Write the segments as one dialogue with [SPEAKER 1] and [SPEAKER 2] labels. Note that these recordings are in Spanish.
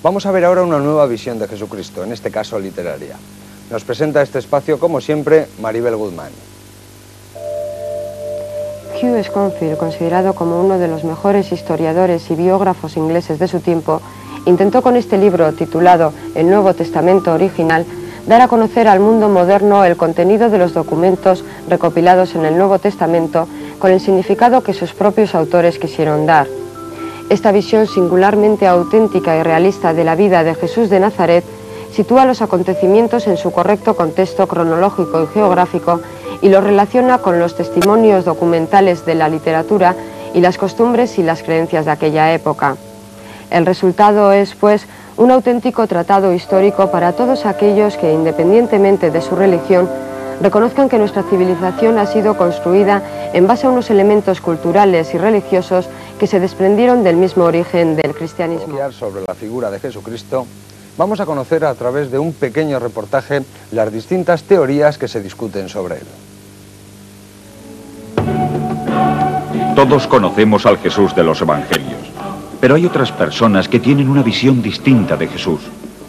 [SPEAKER 1] Vamos a ver ahora una nueva visión de Jesucristo, en este caso literaria. Nos presenta este espacio, como siempre, Maribel Guzmán.
[SPEAKER 2] Hugh Schonfield, considerado como uno de los mejores historiadores y biógrafos ingleses de su tiempo, intentó con este libro, titulado El Nuevo Testamento Original, dar a conocer al mundo moderno el contenido de los documentos recopilados en el Nuevo Testamento con el significado que sus propios autores quisieron dar. Esta visión singularmente auténtica y realista de la vida de Jesús de Nazaret sitúa los acontecimientos en su correcto contexto cronológico y geográfico y los relaciona con los testimonios documentales de la literatura y las costumbres y las creencias de aquella época. El resultado es, pues, un auténtico tratado histórico para todos aquellos que, independientemente de su religión, reconozcan que nuestra civilización ha sido construida en base a unos elementos culturales y religiosos que se desprendieron del mismo origen del cristianismo.
[SPEAKER 1] Sobre la figura de Jesucristo, vamos a conocer a través de un pequeño reportaje las distintas teorías que se discuten sobre él.
[SPEAKER 3] Todos conocemos al Jesús de los Evangelios, pero hay otras personas que tienen una visión distinta de Jesús,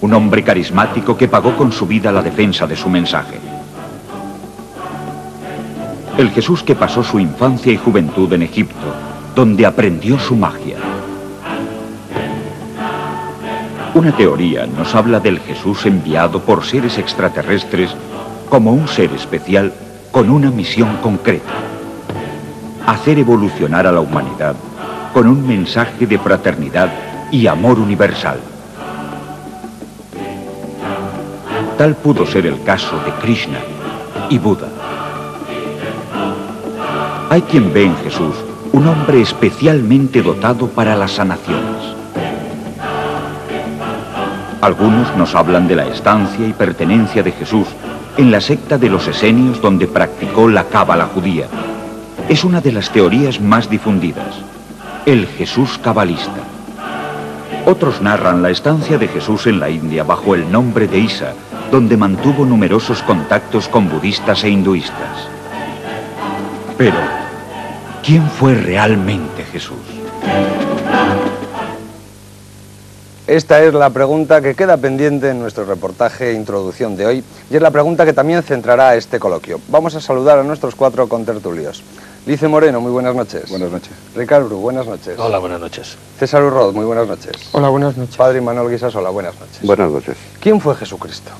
[SPEAKER 3] un hombre carismático que pagó con su vida la defensa de su mensaje. El Jesús que pasó su infancia y juventud en Egipto, donde aprendió su magia. Una teoría nos habla del Jesús enviado por seres extraterrestres como un ser especial con una misión concreta: hacer evolucionar a la humanidad con un mensaje de fraternidad y amor universal. Tal pudo ser el caso de Krishna y Buda. Hay quien ve en Jesús un hombre especialmente dotado para las sanaciones. Algunos nos hablan de la estancia y pertenencia de Jesús en la secta de los esenios, donde practicó la cábala judía. Es una de las teorías más difundidas, el Jesús cabalista. Otros narran la estancia de Jesús en la India bajo el nombre de Isa, donde mantuvo numerosos contactos con budistas e hinduistas. Pero, ¿quién fue realmente Jesús?
[SPEAKER 1] Esta es la pregunta que queda pendiente en nuestro reportaje e introducción de hoy, y es la pregunta que también centrará este coloquio. Vamos a saludar a nuestros 4 contertulios. Lice Moreno, muy buenas noches.
[SPEAKER 4] Buenas noches.
[SPEAKER 1] Ricardo Bru, buenas noches.
[SPEAKER 5] Hola, buenas noches.
[SPEAKER 1] César Urroz, muy buenas noches.
[SPEAKER 6] Hola, buenas noches.
[SPEAKER 1] Padre Manuel Guisasola, buenas noches.
[SPEAKER 4] Buenas noches.
[SPEAKER 1] ¿Quién fue Jesucristo?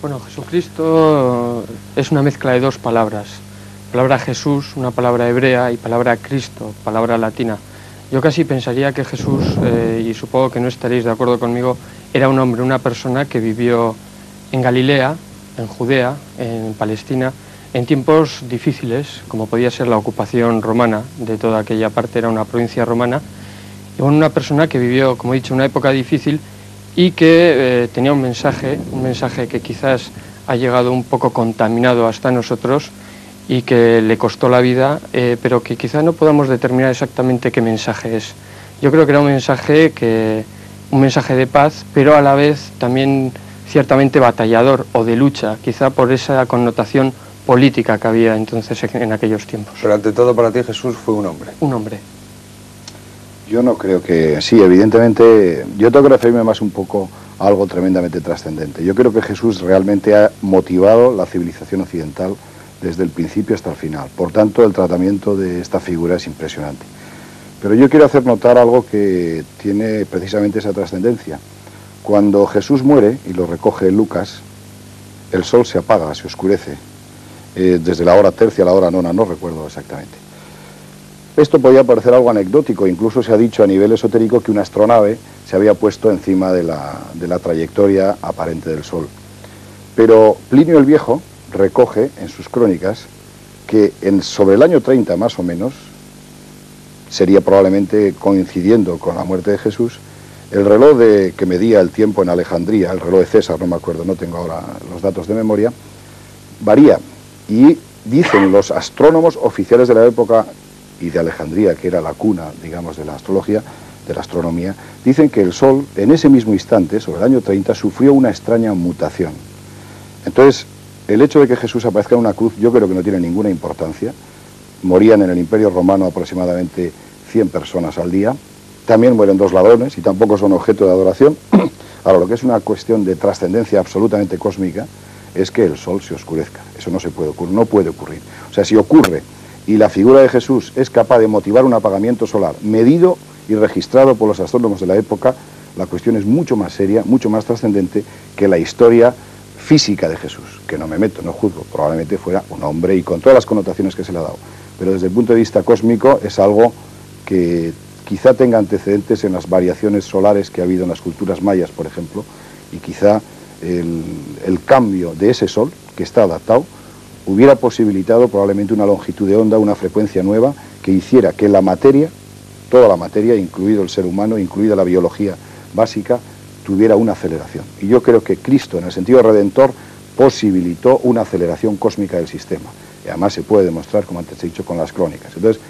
[SPEAKER 6] Bueno, Jesucristo es una mezcla de 2 palabras. Palabra Jesús, una palabra hebrea, y palabra Cristo, palabra latina. Yo casi pensaría que Jesús, y supongo que no estaréis de acuerdo conmigo, era un hombre, una persona que vivió en Galilea, en Judea, en Palestina, en tiempos difíciles, como podía ser la ocupación romana de toda aquella parte, era una provincia romana, y bueno, una persona que vivió, como he dicho, una época difícil y que tenía un mensaje que quizás ha llegado un poco contaminado hasta nosotros y que le costó la vida, pero que quizá no podamos determinar exactamente qué mensaje es. Yo creo que era un mensaje de paz, pero a la vez también ciertamente batallador o de lucha, quizá por esa connotación política que había entonces en aquellos tiempos.
[SPEAKER 1] Pero ante todo, para ti Jesús fue un hombre.
[SPEAKER 6] Un hombre.
[SPEAKER 4] Yo no creo que... Sí, evidentemente, yo tengo que referirme más un poco a algo tremendamente trascendente. Yo creo que Jesús realmente ha motivado la civilización occidental desde el principio hasta el final. Por tanto, el tratamiento de esta figura es impresionante. Pero yo quiero hacer notar algo que tiene precisamente esa trascendencia. Cuando Jesús muere, y lo recoge Lucas, el sol se apaga, se oscurece, desde la hora tercia a la hora nona, no recuerdo exactamente. Esto podía parecer algo anecdótico, incluso se ha dicho a nivel esotérico que una astronave se había puesto encima de la trayectoria aparente del sol. Pero Plinio el Viejo recoge en sus crónicas que sobre el año 30 más o menos, sería probablemente coincidiendo con la muerte de Jesús, el reloj que medía el tiempo en Alejandría, el reloj de César, no me acuerdo, no tengo ahora los datos de memoria, varía, y dicen los astrónomos oficiales de la época y de Alejandría, que era la cuna, digamos, de la astrología, de la astronomía, dicen que el Sol, en ese mismo instante, sobre el año 30, sufrió una extraña mutación. Entonces, el hecho de que Jesús aparezca en una cruz, yo creo que no tiene ninguna importancia. Morían en el Imperio Romano aproximadamente 100 personas al día, también mueren 2 ladrones y tampoco son objeto de adoración. Ahora, lo que es una cuestión de trascendencia absolutamente cósmica es que el sol se oscurezca. Eso no se puede ocurrir, no puede ocurrir. O sea, si ocurre y la figura de Jesús es capaz de motivar un apagamiento solar medido y registrado por los astrónomos de la época, la cuestión es mucho más seria, mucho más trascendente que la historia física de Jesús, que no me meto, no juzgo, probablemente fuera un hombre y con todas las connotaciones que se le ha dado. Pero desde el punto de vista cósmico es algo que quizá tenga antecedentes en las variaciones solares que ha habido en las culturas mayas, por ejemplo, y quizá el cambio de ese sol, que está adaptado, hubiera posibilitado probablemente una longitud de onda, una frecuencia nueva, que hiciera que la materia, toda la materia, incluido el ser humano, incluida la biología básica, tuviera una aceleración. Y yo creo que Cristo, en el sentido redentor, posibilitó una aceleración cósmica del sistema. Y además se puede demostrar, como antes he dicho, con las crónicas. Entonces,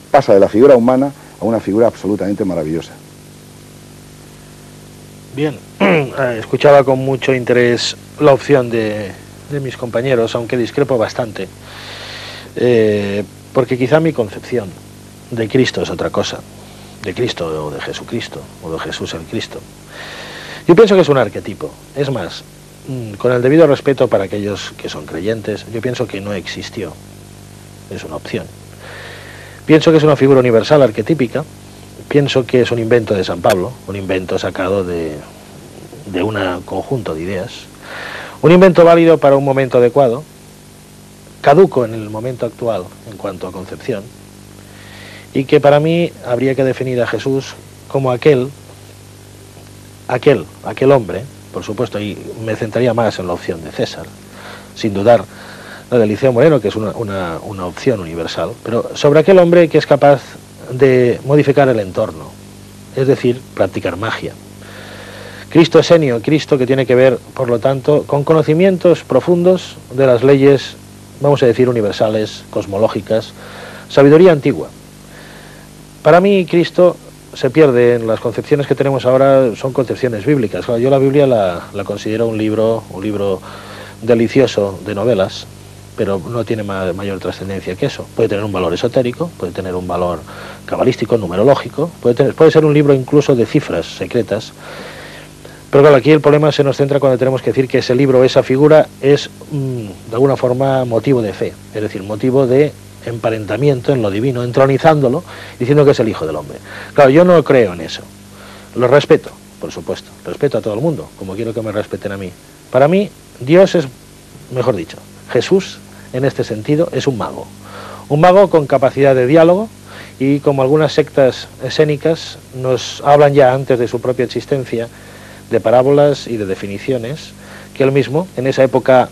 [SPEAKER 4] pasa de la figura humana a una figura absolutamente maravillosa.
[SPEAKER 5] Bien, escuchaba con mucho interés la opción de mis compañeros, aunque discrepo bastante, porque quizá mi concepción de Cristo es otra cosa, de Cristo o de Jesucristo, o de Jesús el Cristo. Yo pienso que es un arquetipo, es más, con el debido respeto para aquellos que son creyentes, yo pienso que no existió, es una opción. Pienso que es una figura universal arquetípica, pienso que es un invento de San Pablo, un invento sacado de un conjunto de ideas, un invento válido para un momento adecuado, caduco en el momento actual en cuanto a concepción, y que para mí habría que definir a Jesús como aquel hombre, por supuesto, y me centraría más en la opción de César, sin dudar la de Liceo Moreno, que es una opción universal, pero sobre aquel hombre que es capaz de modificar el entorno, es decir, practicar magia. Cristo esenio, Cristo que tiene que ver, por lo tanto, con conocimientos profundos de las leyes, vamos a decir, universales, cosmológicas, sabiduría antigua. Para mí, Cristo se pierde en las concepciones que tenemos ahora, son concepciones bíblicas. Yo la Biblia la considero un libro delicioso de novelas, pero no tiene mayor trascendencia que eso. Puede tener un valor esotérico, puede tener un valor cabalístico, numerológico, puede ser un libro incluso de cifras secretas, pero claro, aquí el problema se nos centra cuando tenemos que decir que ese libro, esa figura, es de alguna forma motivo de fe, es decir, motivo de emparentamiento en lo divino, entronizándolo, diciendo que es el Hijo del Hombre. Claro, yo no creo en eso. Lo respeto, por supuesto. Respeto a todo el mundo, como quiero que me respeten a mí. Para mí, Dios es, mejor dicho, Jesús, en este sentido, es un mago. Un mago con capacidad de diálogo y, como algunas sectas escénicas nos hablan ya antes de su propia existencia, de parábolas y de definiciones, que él mismo, en esa época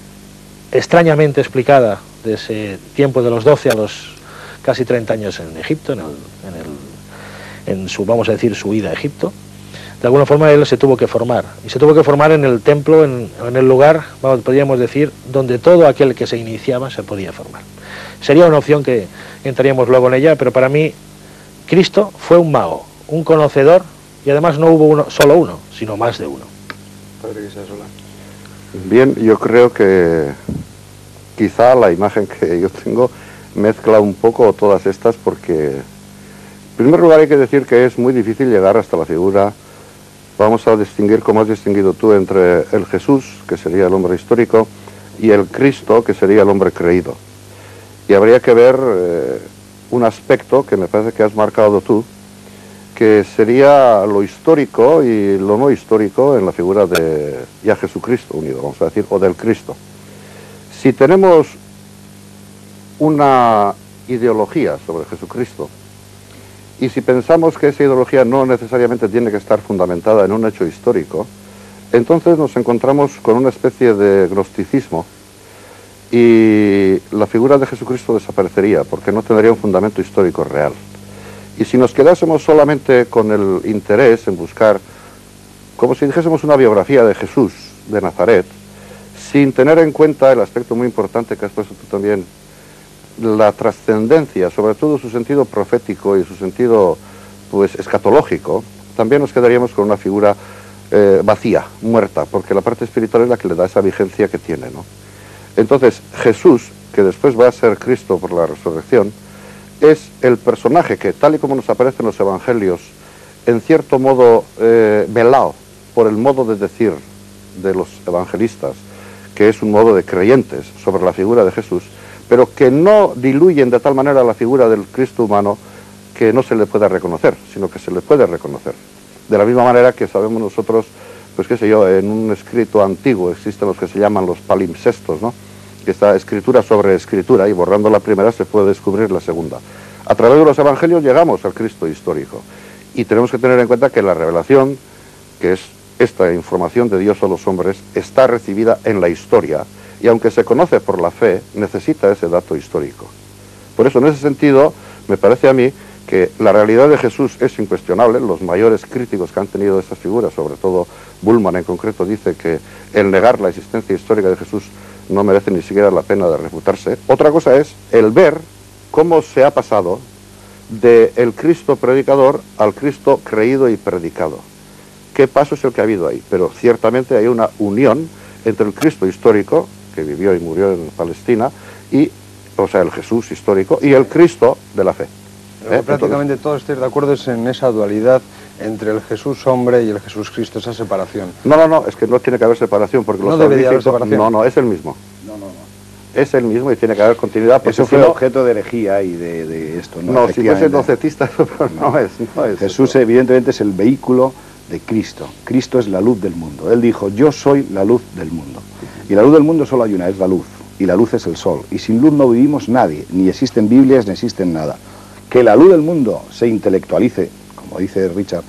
[SPEAKER 5] extrañamente explicada, de ese tiempo de los 12 a los casi 30 años en Egipto, en su, vamos a decir, su ida a Egipto, de alguna forma él se tuvo que formar, y se tuvo que formar en el templo, en el lugar, podríamos decir, donde todo aquel que se iniciaba se podía formar. Sería una opción que entraríamos luego en ella, pero para mí Cristo fue un mago, un conocedor, y además no hubo solo uno, sino más de uno.
[SPEAKER 1] Padre Guisasola.
[SPEAKER 7] Bien, yo creo que quizá la imagen que yo tengo mezcla un poco todas estas, porque en primer lugar hay que decir que es muy difícil llegar hasta la figura. Vamos a distinguir, como has distinguido tú, entre el Jesús, que sería el hombre histórico, y el Cristo, que sería el hombre creído. Y habría que ver un aspecto que me parece que has marcado tú, que sería lo histórico y lo no histórico en la figura de ya Jesucristo unido, vamos a decir, o del Cristo. Si tenemos una ideología sobre Jesucristo, y si pensamos que esa ideología no necesariamente tiene que estar fundamentada en un hecho histórico, entonces nos encontramos con una especie de gnosticismo y la figura de Jesucristo desaparecería porque no tendría un fundamento histórico real. Y si nos quedásemos solamente con el interés en buscar, como si dijésemos una biografía de Jesús de Nazaret, sin tener en cuenta el aspecto muy importante que has puesto tú también, la trascendencia, sobre todo su sentido profético y su sentido pues escatológico, también nos quedaríamos con una figura vacía, muerta, porque la parte espiritual es la que le da esa vigencia que tiene, ¿no? Entonces Jesús, que después va a ser Cristo por la resurrección, es el personaje que, tal y como nos aparece en los evangelios, en cierto modo velado por el modo de decir de los evangelistas, que es un modo de creyentes sobre la figura de Jesús, pero que no diluyen de tal manera la figura del Cristo humano que no se le pueda reconocer, sino que se le puede reconocer. De la misma manera que sabemos nosotros, pues qué sé yo, en un escrito antiguo existen los que se llaman los palimpsestos, ¿no? Que está escritura sobre escritura, y borrando la primera se puede descubrir la segunda. A través de los evangelios llegamos al Cristo histórico, y tenemos que tener en cuenta que la revelación, que es esta información de Dios a los hombres, está recibida en la historia, y aunque se conoce por la fe, necesita ese dato histórico. Por eso, en ese sentido, me parece a mí que la realidad de Jesús es incuestionable. Los mayores críticos que han tenido esta figura, sobre todo Bullman en concreto, dice que el negar la existencia histórica de Jesús no merece ni siquiera la pena de refutarse. Otra cosa es el ver cómo se ha pasado del Cristo predicador al Cristo creído y predicado. ¿Qué paso es el que ha habido ahí? Pero ciertamente hay una unión entre el Cristo histórico, que vivió y murió en Palestina, y, o sea, el Jesús histórico, y el Cristo de la fe.
[SPEAKER 1] Prácticamente todos estáis de acuerdo en esa dualidad entre el Jesús hombre y el Jesús Cristo, esa separación.
[SPEAKER 7] No, es que no tiene que haber separación, porque
[SPEAKER 1] no debería haber separación.
[SPEAKER 7] No, es el mismo. No. Es el mismo y tiene que haber continuidad.
[SPEAKER 4] Eso fue objeto de herejía y de esto, ¿no?
[SPEAKER 7] No, si fuese docetista, no es.
[SPEAKER 4] Jesús evidentemente es el vehículo de Cristo. Cristo es la luz del mundo. Él dijo, yo soy la luz del mundo. Y la luz del mundo solo hay una, es la luz. Y la luz es el sol. Y sin luz no vivimos nadie. Ni existen Biblias, ni existen nada. Que la luz del mundo se intelectualice, como dice Richard,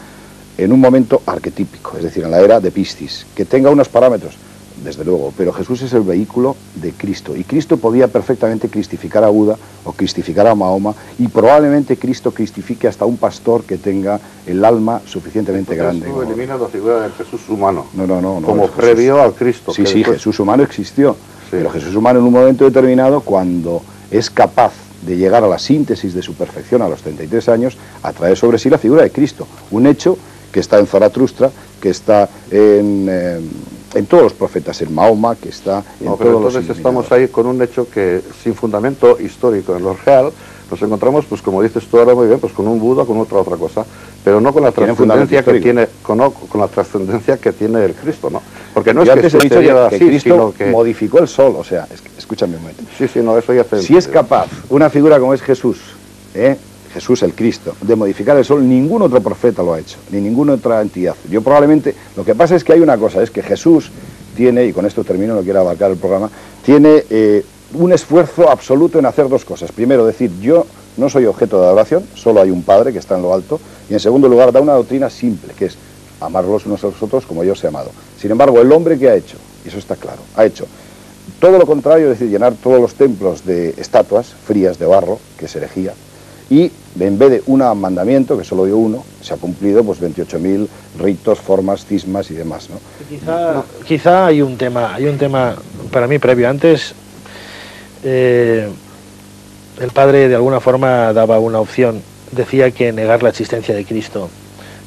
[SPEAKER 4] en un momento arquetípico, es decir, en la era de Piscis, que tenga unos parámetros, desde luego, pero Jesús es el vehículo de Cristo, y Cristo podía perfectamente cristificar a Buda o cristificar a Mahoma, y probablemente Cristo cristifique hasta un pastor que tenga el alma suficientemente grande.
[SPEAKER 7] Tú eliminas la figura del Jesús humano.
[SPEAKER 4] No.
[SPEAKER 7] Como previo al Cristo.
[SPEAKER 4] Sí, después... Jesús humano existió, pero Jesús humano en un momento determinado, cuando es capaz de llegar a la síntesis de su perfección a los 33 años, atrae sobre sí la figura de Cristo, un hecho que está en Zaratustra, que está en todos los profetas, en Mahoma, que está en todos los...
[SPEAKER 7] Entonces estamos ahí con un hecho que, sin fundamento histórico en lo real, nos encontramos, pues como dices tú ahora muy bien, pues con un Buda, con otra cosa, pero no con la trascendencia que tiene, con la trascendencia que tiene el Cristo, ¿no? Porque no es que
[SPEAKER 4] he dicho
[SPEAKER 7] que
[SPEAKER 4] así, Cristo sino que modificó el sol, o sea, escúchame un momento.
[SPEAKER 7] Sí, no, eso ya te...
[SPEAKER 4] Si es capaz una figura como es Jesús, Jesús el Cristo, de modificar el sol, ningún otro profeta lo ha hecho, ni ninguna otra entidad. Yo probablemente, lo que pasa es que hay una cosa, es que Jesús tiene, y con esto termino, no quiero abarcar el programa, tiene un esfuerzo absoluto en hacer dos cosas. Primero, decir, yo no soy objeto de adoración, solo hay un Padre que está en lo alto, y en segundo lugar, da una doctrina simple, que es amar los unos a los otros como yo os he amado. Sin embargo, el hombre que ha hecho, y eso está claro, ha hecho todo lo contrario, es decir, llenar todos los templos de estatuas frías de barro, que es herejía, y en vez de un mandamiento, que solo dio uno, se ha cumplido pues 28.000 ritos, formas, cismas y demás, ¿no?
[SPEAKER 5] Quizá hay un tema para mí previo. Antes el padre de alguna forma daba una opción, decía que negar la existencia de Cristo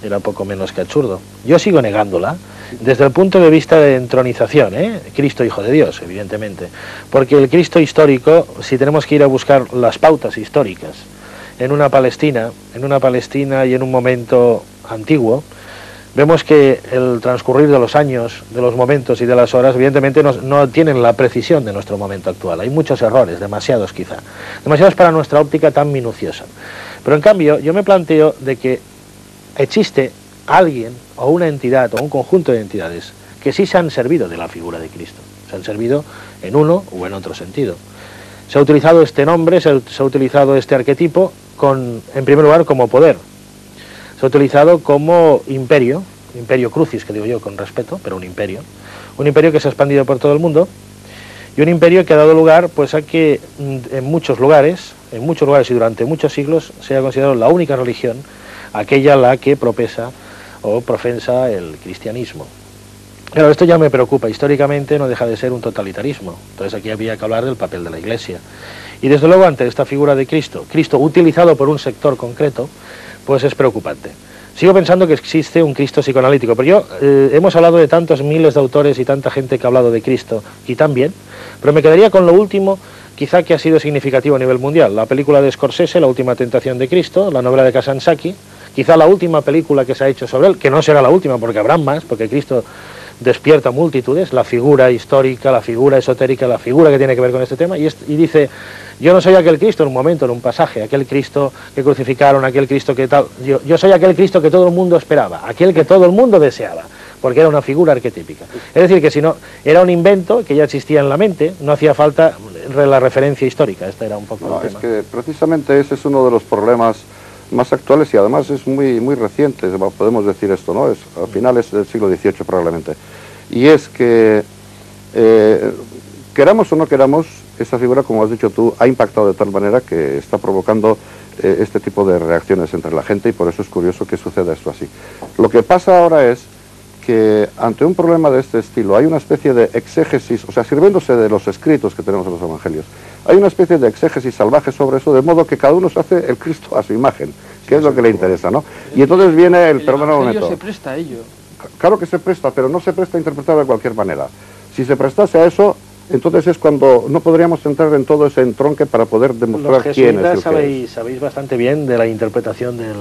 [SPEAKER 5] era poco menos que absurdo. Yo sigo negándola desde el punto de vista de entronización, Cristo hijo de Dios, evidentemente, porque el Cristo histórico, si tenemos que ir a buscar las pautas históricas en una Palestina y en un momento antiguo, vemos que el transcurrir de los años, de los momentos y de las horas, evidentemente no tienen la precisión de nuestro momento actual. Hay muchos errores, demasiados quizá, demasiados para nuestra óptica tan minuciosa. Pero en cambio, yo me planteo de que existe alguien o una entidad o un conjunto de entidades que sí se han servido de la figura de Cristo, se han servido en uno u en otro sentido. Se ha utilizado este nombre, se ha utilizado este arquetipo en primer lugar como poder, se ha utilizado como imperio crucis, que digo yo con respeto, pero un imperio que se ha expandido por todo el mundo, y un imperio que ha dado lugar pues a que en muchos lugares y durante muchos siglos se ha considerado la única religión aquella la que profesa el cristianismo. Claro, esto ya me preocupa. Históricamente no deja de ser un totalitarismo. Entonces aquí había que hablar del papel de la Iglesia. Y desde luego ante esta figura de Cristo utilizado por un sector concreto, pues es preocupante. Sigo pensando que existe un Cristo psicoanalítico, pero hemos hablado de tantos miles de autores y tanta gente que ha hablado de Cristo, y también, pero me quedaría con lo último, quizá que ha sido significativo a nivel mundial, la película de Scorsese, La última tentación de Cristo, la novela de Kazansaki, quizá la última película que se ha hecho sobre él, que no será la última porque habrán más, porque Cristo despierta multitudes, la figura histórica, la figura esotérica, la figura que tiene que ver con este tema, y dice, yo no soy aquel Cristo, en un momento, en un pasaje, aquel Cristo que crucificaron, aquel Cristo que tal, yo soy aquel Cristo que todo el mundo esperaba, aquel que todo el mundo deseaba, porque era una figura arquetípica. Es decir, que si no, era un invento que ya existía en la mente, no hacía falta la referencia histórica, este era un poco el tema.
[SPEAKER 7] Es que precisamente ese es uno de los problemas más actuales y además es muy reciente, podemos decir esto, ¿no? Es a finales del siglo XVIII probablemente. Y es que, queramos o no queramos, esa figura, como has dicho tú, ha impactado de tal manera que está provocando este tipo de reacciones entre la gente y por eso es curioso que suceda esto así. Lo que pasa ahora es que ante un problema de este estilo hay una especie de exégesis, o sea, sirviéndose de los escritos que tenemos en los evangelios, hay una especie de exégesis salvaje sobre eso, de modo que cada uno se hace el Cristo a su imagen, que es lo que le interesa, ¿no? Y entonces viene el perdón un momento.
[SPEAKER 6] Se presta a ello.
[SPEAKER 7] Claro que se presta, pero no se presta a interpretar de cualquier manera. Si se prestase a eso, entonces es cuando no podríamos entrar en todo ese entronque para poder demostrar quién es el que es.
[SPEAKER 5] Sabéis bastante bien de la interpretación del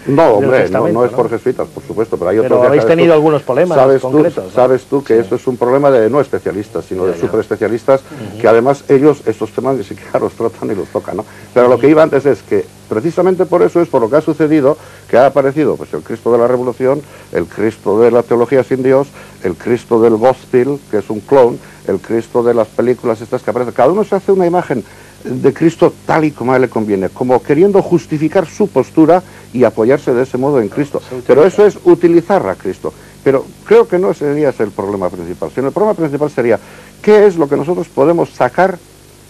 [SPEAKER 7] No, hombre, no es por jesuitas, por supuesto, pero hay otros.
[SPEAKER 5] Pero habéis tenido algunos problemas concretos, ¿no?
[SPEAKER 7] Sabes tú que eso es un problema de no especialistas, sino de superespecialistas, que además ellos estos temas ni siquiera los tratan ni los tocan, ¿no? Pero lo que iba antes es que precisamente por eso es por lo que ha sucedido que ha aparecido pues el Cristo de la Revolución, el Cristo de la teología sin Dios, el Cristo del gospel, que es un clon, el Cristo de las películas estas que aparecen. Cada uno se hace una imagen de Cristo tal y como a él le conviene, como queriendo justificar su postura y apoyarse de ese modo en Cristo. Pero eso es utilizar a Cristo. Pero creo que no sería ese el problema principal, sino el problema principal sería qué es lo que nosotros podemos sacar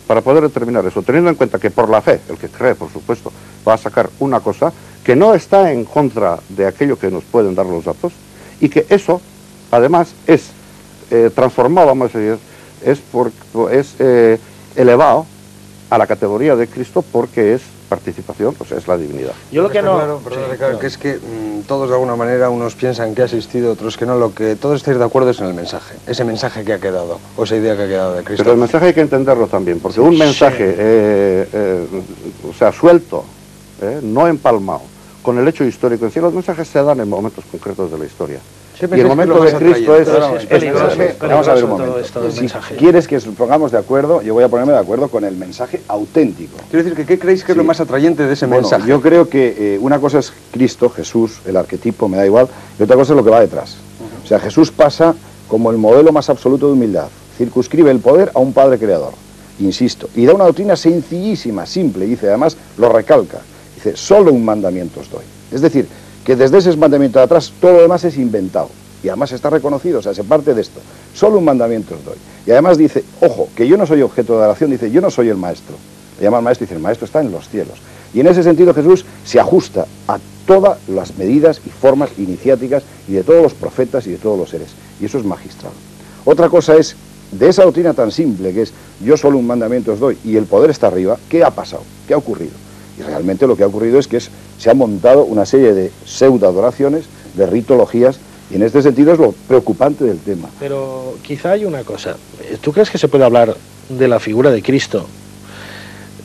[SPEAKER 7] para poder determinar eso, teniendo en cuenta que por la fe, el que cree, por supuesto, va a sacar una cosa que no está en contra de aquello que nos pueden dar los datos, y que eso, además, es transformado, vamos a decir, es elevado a la categoría de Cristo porque es participación, o sea, es la divinidad.
[SPEAKER 1] Yo lo que no... Claro, perdón, que es que todos de alguna manera, unos piensan que ha existido, otros que no, lo que todos estáis de acuerdo es en el mensaje, ese mensaje que ha quedado, o esa idea que ha quedado de Cristo.
[SPEAKER 7] Pero el mensaje hay que entenderlo también, porque un mensaje, o sea, suelto, no empalmado, con el hecho histórico en sí, los mensajes se dan en momentos concretos de la historia. Y el momento de Cristo es
[SPEAKER 4] vamos a ver un momento. Si quieres que nos pongamos de acuerdo, yo voy a ponerme de acuerdo con el mensaje auténtico.
[SPEAKER 1] Quiero decir, que ¿qué creéis que es lo más atrayente de ese mensaje?
[SPEAKER 4] Yo creo que una cosa es Cristo, Jesús, el arquetipo, me da igual, y otra cosa es lo que va detrás. O sea, Jesús pasa como el modelo más absoluto de humildad, circunscribe el poder a un Padre Creador, insisto, y da una doctrina sencillísima, simple, dice, además lo recalca, dice, solo un mandamiento os doy. Es decir, que desde ese mandamiento de atrás todo lo demás es inventado y además está reconocido, o sea, se parte de esto, solo un mandamiento os doy. Y además dice, ojo, que yo no soy objeto de adoración, dice, yo no soy el maestro, le llama al maestro y dice, el maestro está en los cielos. Y en ese sentido Jesús se ajusta a todas las medidas y formas iniciáticas y de todos los profetas y de todos los seres, y eso es magistral. Otra cosa es, de esa doctrina tan simple que es, yo solo un mandamiento os doy y el poder está arriba, ¿qué ha pasado? ¿Qué ha ocurrido? Y realmente lo que ha ocurrido es que se ha montado una serie de pseudo-adoraciones, de ritologías, y en este sentido es lo preocupante del tema.
[SPEAKER 5] Pero quizá hay una cosa. ¿Tú crees que se puede hablar de la figura de Cristo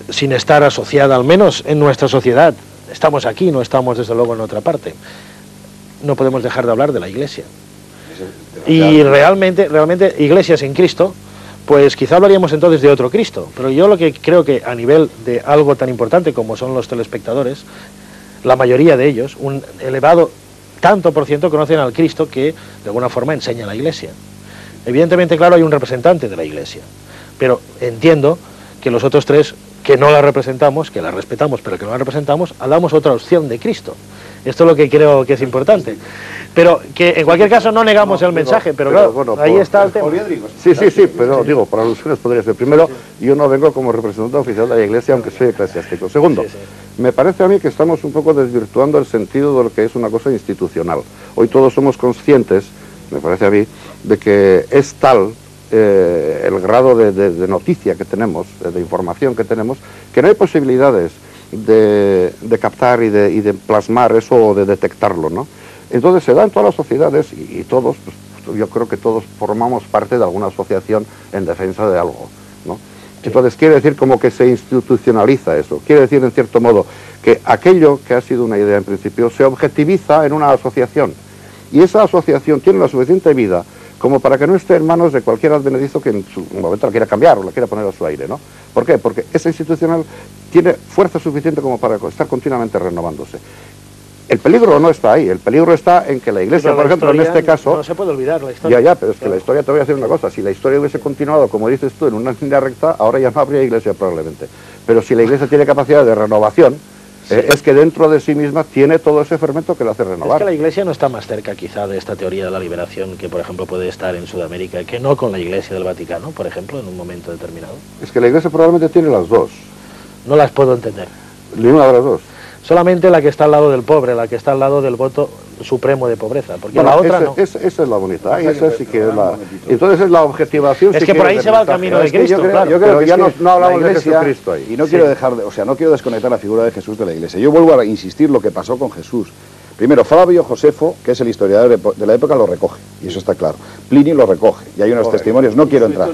[SPEAKER 5] sin estar asociada, al menos en nuestra sociedad? Estamos aquí, no estamos desde luego en otra parte. No podemos dejar de hablar de la Iglesia. Y realmente, Iglesia sin Cristo, pues quizá hablaríamos entonces de otro Cristo, pero yo lo que creo que a nivel de algo tan importante como son los telespectadores, la mayoría de ellos, un elevado tanto por ciento conocen al Cristo que de alguna forma enseña la Iglesia. Evidentemente, claro, hay un representante de la Iglesia, pero entiendo que los otros tres que no la representamos, que la respetamos pero que no la representamos, damos otra opción de Cristo. Esto es lo que creo que es importante. Pero que en cualquier caso no negamos el mensaje, pero claro, bueno, ahí está el tema.
[SPEAKER 7] Sí, pero digo, por alusiones podría ser. Primero, yo no vengo como representante oficial de la Iglesia, aunque soy eclesiástico. Segundo, me parece a mí que estamos un poco desvirtuando el sentido de lo que es una cosa institucional. Hoy todos somos conscientes, me parece a mí, de que es tal el grado de noticia que tenemos, de información que tenemos, que no hay posibilidades de captar y de plasmar eso o de detectarlo, ¿no? Entonces se da en todas las sociedades y todos, pues, yo creo que todos formamos parte de alguna asociación en defensa de algo, ¿no? Entonces quiere decir como que se institucionaliza eso, quiere decir en cierto modo que aquello que ha sido una idea en principio se objetiviza en una asociación. Y esa asociación tiene la suficiente vida como para que no esté en manos de cualquier advenedizo que en su momento la quiera cambiar o la quiera poner a su aire, ¿no? ¿Por qué? Porque esa institucional tiene fuerza suficiente como para estar continuamente renovándose. El peligro no está ahí, el peligro está en que la Iglesia,
[SPEAKER 5] Pero
[SPEAKER 7] por ejemplo, en este caso...
[SPEAKER 5] No se puede olvidar la historia.
[SPEAKER 7] Ya, pero es que la historia, te voy a decir una cosa, si la historia hubiese continuado, como dices tú, en una línea recta, ahora ya no habría Iglesia probablemente. Pero si la Iglesia tiene capacidad de renovación, es que dentro de sí misma tiene todo ese fermento que la hace renovar.
[SPEAKER 5] Es que la Iglesia no está más cerca quizá de esta teoría de la liberación que, por ejemplo, puede estar en Sudamérica, que no con la Iglesia del Vaticano, por ejemplo, en un momento determinado.
[SPEAKER 7] Es que la Iglesia probablemente tiene las dos.
[SPEAKER 5] No las puedo entender.
[SPEAKER 7] Ninguna de las dos.
[SPEAKER 5] Solamente la que está al lado del pobre, la que está al lado del voto supremo de pobreza, porque
[SPEAKER 7] Bueno,
[SPEAKER 5] la otra no.
[SPEAKER 7] Esa es la bonita, esa sí que es la... Entonces es la objetivación...
[SPEAKER 5] Es
[SPEAKER 7] si
[SPEAKER 5] que por ahí
[SPEAKER 7] quieres,
[SPEAKER 5] se va el
[SPEAKER 7] del
[SPEAKER 5] camino
[SPEAKER 7] mensaje.
[SPEAKER 5] de Cristo, claro.
[SPEAKER 4] Yo creo
[SPEAKER 7] Pero
[SPEAKER 4] que
[SPEAKER 7] ya
[SPEAKER 4] es que
[SPEAKER 7] no hablamos
[SPEAKER 4] la
[SPEAKER 7] de
[SPEAKER 4] Iglesia,
[SPEAKER 7] Jesucristo ahí.
[SPEAKER 4] y no quiero dejar, no quiero desconectar la figura de Jesús de la Iglesia. Yo vuelvo a insistir lo que pasó con Jesús. Primero, Flavio Josefo, que es el historiador de la época, lo recoge, y eso está claro. Plinio lo recoge, y hay unos testimonios, no quiero entrar.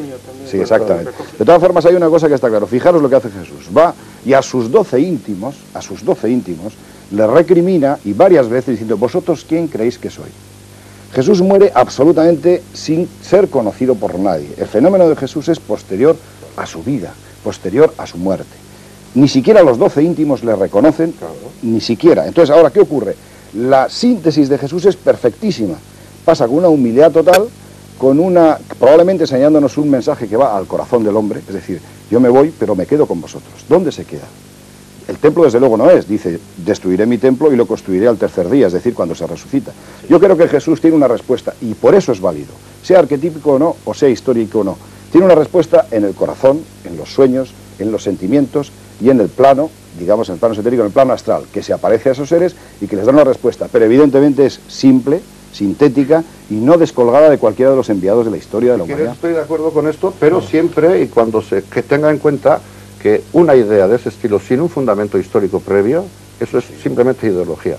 [SPEAKER 4] Sí, exactamente. De todas formas, hay una cosa que está claro. Fijaros lo que hace Jesús. Va y a sus 12 íntimos, le recrimina, y varias veces diciendo, ¿vosotros quién creéis que soy? Jesús muere absolutamente sin ser conocido por nadie. El fenómeno de Jesús es posterior a su vida, posterior a su muerte. Ni siquiera los 12 íntimos le reconocen, ni siquiera. Entonces, ahora, ¿qué ocurre? La síntesis de Jesús es perfectísima. Pasa con una humildad total, probablemente enseñándonos un mensaje que va al corazón del hombre, es decir, yo me voy, pero me quedo con vosotros. ¿Dónde se queda? El templo desde luego no es, dice, destruiré mi templo y lo construiré al tercer día, es decir, cuando se resucita. Yo creo que Jesús tiene una respuesta, y por eso es válido, sea arquetípico o no, o sea histórico o no. Tiene una respuesta en el corazón, en los sueños, en los sentimientos y en el plano, digamos en el plano esotérico, en el plano astral, que se aparece a esos seres y que les da una respuesta, pero evidentemente es simple, sintética y no descolgada de cualquiera de los enviados de la historia de la humanidad.
[SPEAKER 7] Estoy de acuerdo con esto, pero siempre y cuando que tenga en cuenta que una idea de ese estilo sin un fundamento histórico previo, eso es simplemente ideología.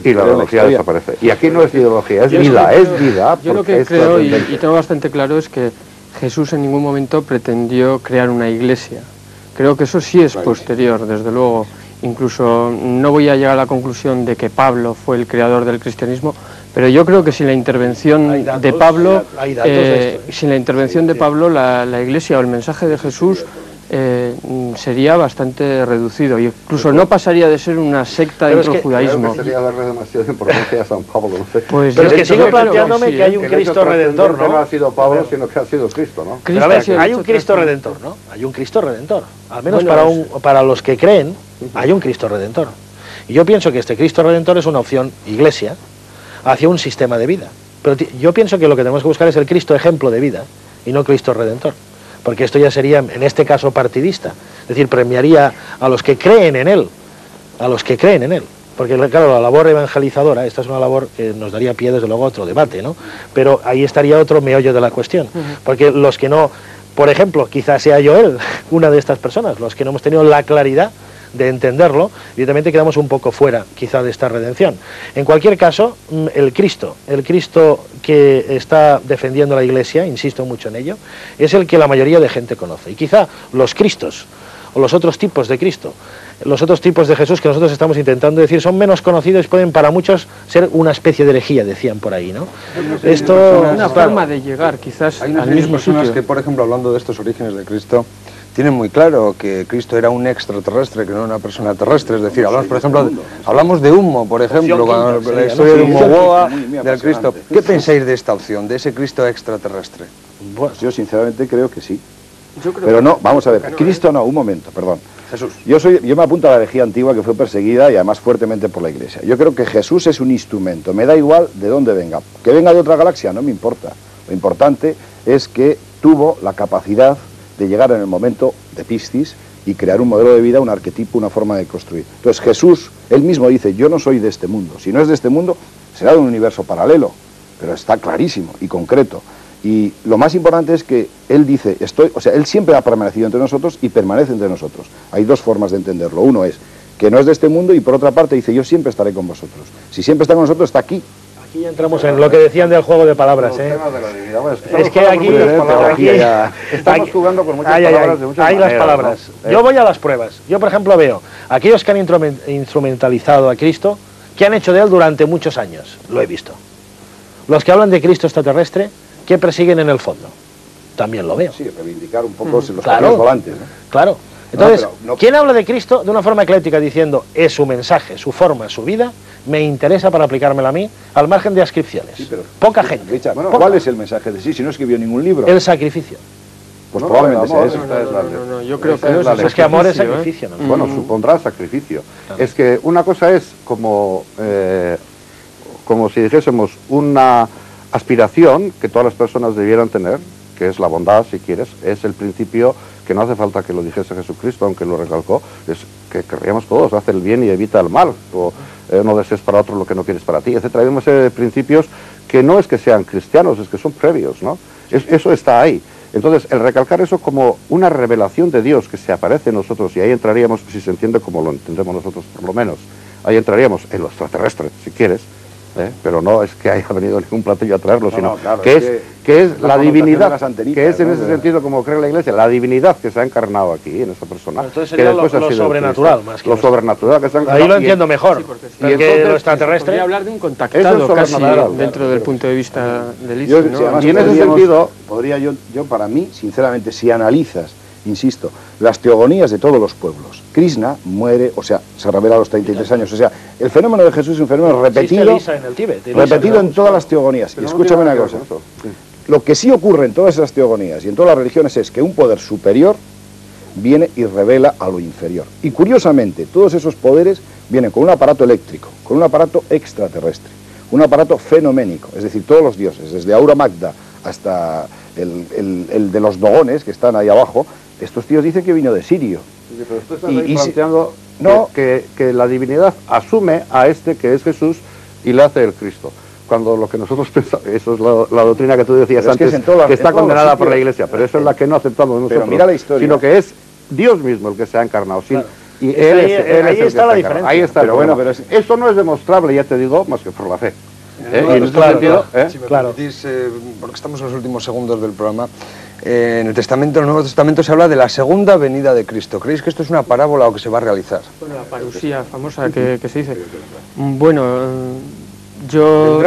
[SPEAKER 7] Y la ideología desaparece. Y aquí no es ideología, es vida.
[SPEAKER 6] Yo lo que creo, y tengo bastante claro, es que Jesús en ningún momento pretendió crear una iglesia. Creo que eso sí es posterior, desde luego. Incluso no voy a llegar a la conclusión de que Pablo fue el creador del cristianismo, pero yo creo que sin la intervención de Pablo, la iglesia o el mensaje de Jesús sería bastante reducido, y incluso no pasaría de ser una secta dentro del judaísmo.
[SPEAKER 7] Sería darle demasiada importancia a San Pablo, no sé.
[SPEAKER 6] Pues
[SPEAKER 5] pero es que sigo planteándome que hay un Cristo Redentor, ¿no?
[SPEAKER 7] No ha sido Pablo, sino que ha sido Cristo, ¿no?
[SPEAKER 5] Pero a ver, hay un Cristo Redentor, ¿no? Hay un Cristo Redentor. Al menos para los que creen, hay un Cristo Redentor. Y yo pienso que este Cristo Redentor es una opción, iglesia, hacia un sistema de vida. Pero yo pienso que lo que tenemos que buscar es el Cristo ejemplo de vida, y no Cristo Redentor. Porque esto ya sería, en este caso, partidista. Es decir, premiaría a los que creen en él, Porque, claro, la labor evangelizadora, esta es una labor que nos daría pie, desde luego, a otro debate, ¿no? Pero ahí estaría otro meollo de la cuestión. Porque los que no, por ejemplo, quizás sea yo una de estas personas, los que no hemos tenido la claridad de entenderlo, evidentemente quedamos un poco fuera, quizá, de esta redención. En cualquier caso, el Cristo que está defendiendo la Iglesia, insisto mucho en ello, es el que la mayoría de gente conoce. Y quizá los Cristos, o los otros tipos de Cristo, los otros tipos de Jesús que nosotros estamos intentando decir, son menos conocidos y pueden para muchos ser una especie de herejía, decían por ahí, ¿no?
[SPEAKER 6] Esto es una forma de llegar, quizás, al mismo sitio.
[SPEAKER 1] Que, por ejemplo, hablando de estos orígenes de Cristo, tienen muy claro que Cristo era un extraterrestre, que no una persona terrestre. Es decir, hablamos, por ejemplo, hablamos de Humo, por ejemplo, cuando la historia de Humo del Cristo. ¿Qué pensáis de esta opción, de ese Cristo extraterrestre?
[SPEAKER 4] Pues yo sinceramente creo que sí. Pero no, vamos a ver, Cristo no, un momento, perdón.
[SPEAKER 1] Jesús.
[SPEAKER 4] Yo me apunto a la herejía antigua que fue perseguida y además fuertemente por la Iglesia. Yo creo que Jesús es un instrumento, me da igual de dónde venga. Que venga de otra galaxia, no me importa. Lo importante es que tuvo la capacidad de llegar en el momento de Piscis y crear un modelo de vida, un arquetipo, una forma de construir. Entonces Jesús, él mismo dice, yo no soy de este mundo. Si no es de este mundo, será de un universo paralelo, pero está clarísimo y concreto. Y lo más importante es que él dice, él siempre ha permanecido entre nosotros y permanece entre nosotros. Hay dos formas de entenderlo. Uno es que no es de este mundo y por otra parte dice, yo siempre estaré con vosotros. Si siempre está con nosotros, está aquí.
[SPEAKER 5] Aquí ya entramos en lo que decían del juego de palabras, ¿eh? Es que aquí
[SPEAKER 7] estamos jugando con muchas palabras de muchas
[SPEAKER 5] hay
[SPEAKER 7] maneras,
[SPEAKER 5] las palabras.
[SPEAKER 7] ¿no?
[SPEAKER 5] Yo voy a las pruebas. Yo, por ejemplo, veo aquellos que han instrumentalizado a Cristo, ¿qué han hecho de él durante muchos años? Lo he visto. Los que hablan de Cristo extraterrestre, ¿qué persiguen en el fondo? También lo veo.
[SPEAKER 4] Sí, reivindicar un poco los
[SPEAKER 5] claro,
[SPEAKER 4] volantes, ¿no?
[SPEAKER 5] Claro. Entonces,
[SPEAKER 4] no.
[SPEAKER 5] ¿quién habla de Cristo de una forma ecléctica diciendo es su mensaje, su forma, su vida, me interesa para aplicármela a mí, al margen de ascripciones?
[SPEAKER 4] Sí, pero,
[SPEAKER 5] poca gente.
[SPEAKER 4] Richard,
[SPEAKER 5] Poca.
[SPEAKER 4] ¿cuál es el mensaje de sí si no escribió ningún libro?
[SPEAKER 5] El sacrificio.
[SPEAKER 4] Pues probablemente sea eso.
[SPEAKER 6] No, yo creo que no
[SPEAKER 5] Pues es que amor es sacrificio, ¿no?
[SPEAKER 7] Bueno, supondrá sacrificio. Claro. Es que una cosa es como si dijésemos una aspiración que todas las personas debieran tener, que es la bondad, si quieres, es el principio que no hace falta que lo dijese Jesucristo, aunque lo recalcó, es que querríamos todos, hace el bien y evita el mal, o no desees para otro lo que no quieres para ti, etc. Hay una serie de principios que no es que sean cristianos, es que son previos, ¿no? Eso está ahí. Entonces, el recalcar eso como una revelación de Dios que se aparece en nosotros, y ahí entraríamos, si se entiende como lo entendemos nosotros por lo menos, ahí entraríamos en lo extraterrestre, si quieres, pero no es que haya venido ningún platillo a traerlo, sino
[SPEAKER 4] claro,
[SPEAKER 7] que es la divinidad, que es en ese
[SPEAKER 4] ¿no?
[SPEAKER 7] sentido como cree la Iglesia, la divinidad que se ha encarnado aquí, en esa persona.
[SPEAKER 5] Entonces
[SPEAKER 7] que
[SPEAKER 5] sería
[SPEAKER 7] después
[SPEAKER 5] lo
[SPEAKER 7] ha sido
[SPEAKER 5] sobrenatural, más que
[SPEAKER 7] lo sobrenatural que se ha encarnado.
[SPEAKER 5] Ahí lo entiendo mejor,
[SPEAKER 6] sí, porque
[SPEAKER 5] porque
[SPEAKER 7] entonces,
[SPEAKER 5] lo extraterrestre...
[SPEAKER 6] Podría hablar de un contactado casi dentro del punto de vista del
[SPEAKER 4] Yo,
[SPEAKER 6] Istmo,
[SPEAKER 4] si
[SPEAKER 6] ¿no?
[SPEAKER 4] además
[SPEAKER 7] Y en ese sentido...
[SPEAKER 4] podría yo para mí, sinceramente, si analizas, insisto, las teogonías de todos los pueblos, Krishna muere, o sea, se revela a los 33 años, o sea, el fenómeno de Jesús es un fenómeno repetido, en todas las teogonías. Y escúchame una cosa, lo que sí ocurre en todas esas teogonías y en todas las religiones es que un poder superior viene y revela a lo inferior. Y curiosamente, todos esos poderes vienen con un aparato eléctrico, con un aparato extraterrestre, un aparato fenoménico, es decir, todos los dioses, desde Aura Magda hasta el de los dogones que están ahí abajo, estos tíos dicen que vino de Sirio.
[SPEAKER 7] Sí, pero tú estás ahí planteando que la divinidad asume a este que es Jesús y le hace el Cristo. Cuando lo que nosotros pensamos, eso es la doctrina que tú decías antes, que está condenada por la Iglesia, pero eso es la que no aceptamos nosotros,
[SPEAKER 4] mira la historia,
[SPEAKER 7] sino que es Dios mismo el que se ha encarnado. Claro. Y
[SPEAKER 5] ahí está la diferencia.
[SPEAKER 7] Ahí está. Pero bueno, eso no es demostrable, ya te digo, más que por la fe.
[SPEAKER 1] Y en este sentido, si me permitís, porque estamos en los últimos segundos del programa, en el Nuevo Testamento se habla de la segunda venida de Cristo. ¿Creéis que esto es una parábola o que se va a realizar?
[SPEAKER 6] Bueno, la parusía famosa que se dice. Bueno, yo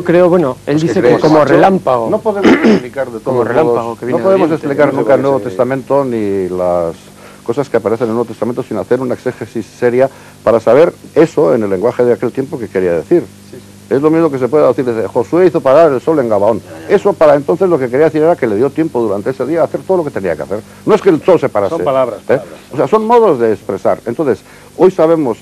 [SPEAKER 6] creo, bueno, él dice que como relámpago.
[SPEAKER 7] No podemos explicar de todos modos, no podemos explicar nunca el Nuevo Testamento ni las cosas que aparecen en el Nuevo Testamento sin hacer una exégesis seria para saber eso en el lenguaje de aquel tiempo que quería decir. Es lo mismo que se puede decir desde Josué hizo parar el sol en Gabaón. Eso para entonces lo que quería decir era que le dio tiempo durante ese día a hacer todo lo que tenía que hacer. No es que el sol se parase.
[SPEAKER 5] Son palabras.
[SPEAKER 7] O sea, son modos de expresar. Entonces, hoy sabemos,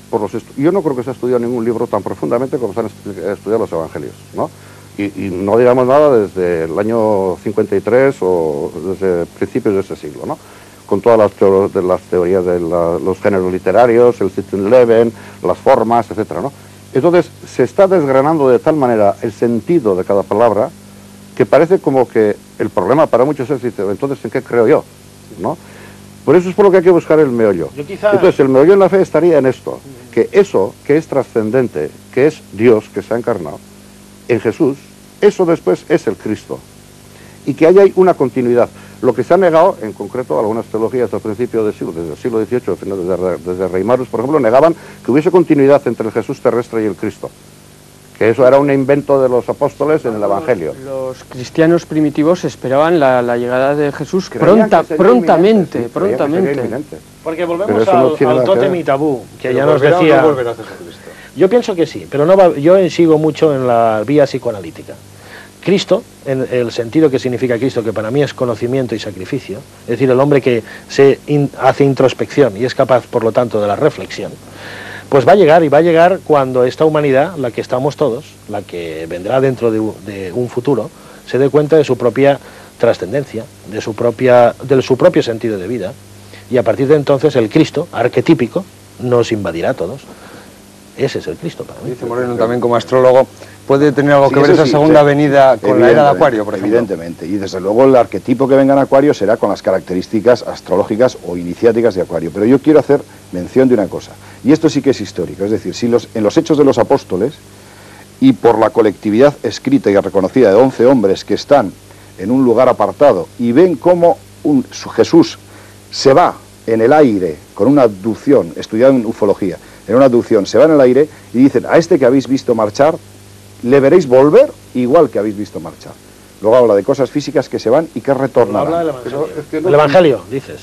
[SPEAKER 7] yo no creo que se ha estudiado ningún libro tan profundamente como se han estudiado los evangelios, ¿no? Y no digamos nada desde el año 53 o desde principios de ese siglo, ¿no? Con todas las teorías de los géneros literarios, el Sittenleben, las formas, etcétera, ¿no? Entonces, se está desgranando de tal manera el sentido de cada palabra que parece como que el problema para muchos es, entonces, ¿en qué creo yo? ¿No? Por eso es por lo que hay que buscar el meollo. Entonces, el meollo en la fe estaría en esto, que eso que es trascendente, que es Dios que se ha encarnado en Jesús, eso después es el Cristo. Y que haya una continuidad. Lo que se ha negado, en concreto, algunas teologías al principio del siglo, desde el siglo XVIII, desde Reimarus, por ejemplo, negaban que hubiese continuidad entre el Jesús terrestre y el Cristo. Que eso era un invento de los apóstoles en el Evangelio.
[SPEAKER 6] Los cristianos primitivos esperaban la llegada de Jesús prontamente.
[SPEAKER 5] Porque volvemos al tótem y tabú, que ya nos decía... Yo pienso que sí, pero yo sigo mucho en la vía psicoanalítica. Cristo, en el sentido que significa Cristo, que para mí es conocimiento y sacrificio, es decir, el hombre que hace introspección y es capaz, por lo tanto, de la reflexión, pues va a llegar cuando esta humanidad, la que estamos todos, la que vendrá dentro de un futuro, se dé cuenta de su propia trascendencia, de su propio sentido de vida, y a partir de entonces el Cristo, arquetípico, nos invadirá a todos. Ese es el Cristo para mí.
[SPEAKER 1] Dice Moreno también como astrólogo, ¿puede tener algo que ver esa segunda venida con la era de Acuario, por ejemplo?
[SPEAKER 4] Evidentemente, y desde luego el arquetipo que venga en Acuario será con las características astrológicas o iniciáticas de Acuario. Pero yo quiero hacer mención de una cosa, y esto sí que es histórico, es decir, si en los Hechos de los Apóstoles y por la colectividad escrita y reconocida de 11 hombres que están en un lugar apartado y ven cómo Jesús se va en el aire con una abducción, estudiado en ufología, en una abducción, se va en el aire y dicen, a este que habéis visto marchar, le veréis volver igual que habéis visto marchar. Luego habla de cosas físicas que se van y que retornarán.
[SPEAKER 5] Habla del Evangelio. El Evangelio, dices.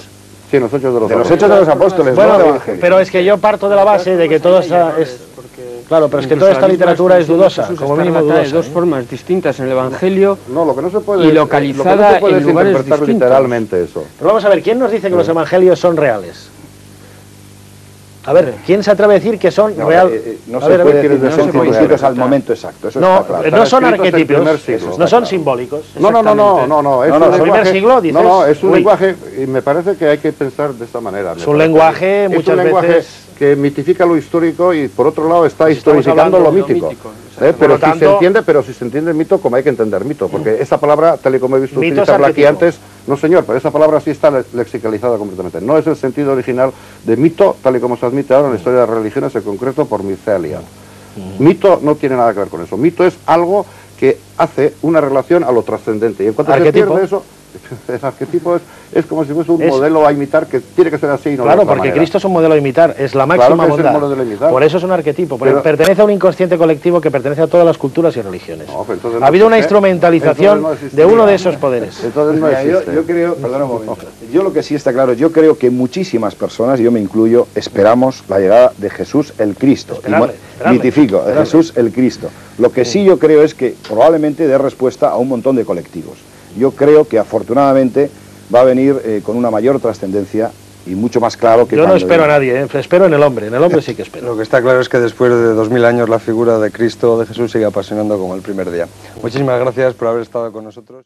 [SPEAKER 7] Sí, los hechos de los
[SPEAKER 4] Los hechos de los apóstoles,
[SPEAKER 5] bueno,
[SPEAKER 4] no del Evangelio.
[SPEAKER 5] pero es que yo parto de la base de que todo esta es... Claro, pero es que toda esta literatura es dudosa, como mínimo dudosa.
[SPEAKER 6] De dos formas distintas en el Evangelio
[SPEAKER 7] No, lo que no se puede,
[SPEAKER 6] y localizada
[SPEAKER 7] lo que no se puede
[SPEAKER 6] en
[SPEAKER 7] es
[SPEAKER 6] lugares
[SPEAKER 7] interpretar
[SPEAKER 6] distintos.
[SPEAKER 7] literalmente eso.
[SPEAKER 5] Pero vamos a ver, ¿quién nos dice que los Evangelios son reales? A ver, ¿quién se atreve a decir que son reales?
[SPEAKER 4] No se puede decir que son circunscritos al momento exacto, eso
[SPEAKER 5] No,
[SPEAKER 4] está claro.
[SPEAKER 5] no son
[SPEAKER 7] Están escritos en el
[SPEAKER 5] arquetipos,
[SPEAKER 7] primer siglo.
[SPEAKER 5] no son simbólicos.
[SPEAKER 7] No, es un
[SPEAKER 5] el primer siglo, dices,
[SPEAKER 7] no, es un
[SPEAKER 5] uy.
[SPEAKER 7] lenguaje, y me parece que hay que pensar de esta manera.
[SPEAKER 5] Es un lenguaje muchas veces
[SPEAKER 7] que mitifica lo histórico y por otro lado está
[SPEAKER 5] Estamos
[SPEAKER 7] historificando
[SPEAKER 5] hablando
[SPEAKER 7] lo
[SPEAKER 5] de lo
[SPEAKER 7] mítico.
[SPEAKER 6] mítico,
[SPEAKER 7] Pero,
[SPEAKER 5] Por lo tanto,
[SPEAKER 7] pero si se entiende mito como hay que entender mito, porque esa palabra, tal y como he visto
[SPEAKER 5] Mito es
[SPEAKER 7] utilizarla aquí
[SPEAKER 5] arquetipo.
[SPEAKER 7] antes, no señor, pero esa palabra sí está lexicalizada completamente. No es el sentido original de mito, tal y como se admite ahora en la historia de las religiones, en concreto por Micelia. Mito no tiene nada que ver con eso. Mito es algo que hace una relación a lo trascendente. Y en cuanto se
[SPEAKER 5] Arquetipo.
[SPEAKER 7] pierde eso, el arquetipo es como si fuese un modelo a imitar que tiene que ser así y no de
[SPEAKER 5] Claro,
[SPEAKER 7] otra
[SPEAKER 5] porque
[SPEAKER 7] manera.
[SPEAKER 5] Cristo es un modelo a imitar, es la
[SPEAKER 7] Claro
[SPEAKER 5] máxima
[SPEAKER 7] que es el
[SPEAKER 5] bondad.
[SPEAKER 7] modelo a imitar.
[SPEAKER 5] Por eso es un arquetipo, porque
[SPEAKER 7] Pero-
[SPEAKER 5] pertenece a un inconsciente colectivo que pertenece a todas las culturas y religiones.
[SPEAKER 7] No, pero entonces no
[SPEAKER 5] Ha habido una
[SPEAKER 7] existe.
[SPEAKER 5] instrumentalización
[SPEAKER 7] Entonces no existiría.
[SPEAKER 5] de uno de esos poderes.
[SPEAKER 7] Entonces no
[SPEAKER 4] Mira,
[SPEAKER 7] existe.
[SPEAKER 4] yo creo, perdona un momento, yo lo que sí está claro, yo creo que muchísimas personas, y yo me incluyo, esperamos la llegada de Jesús el Cristo.
[SPEAKER 5] Esperarle.
[SPEAKER 4] Mitifico, de Jesús el Cristo. Lo que sí yo creo es que probablemente dé respuesta a un montón de colectivos. Yo creo que afortunadamente va a venir con una mayor trascendencia y mucho más claro que
[SPEAKER 5] Yo no
[SPEAKER 4] cuando
[SPEAKER 5] espero a
[SPEAKER 4] vino.
[SPEAKER 5] nadie, espero en el hombre sí que espero.
[SPEAKER 1] Lo que está claro es que después de 2000 años la figura de Cristo, de Jesús, sigue apasionando como el primer día. Muchísimas gracias por haber estado con nosotros.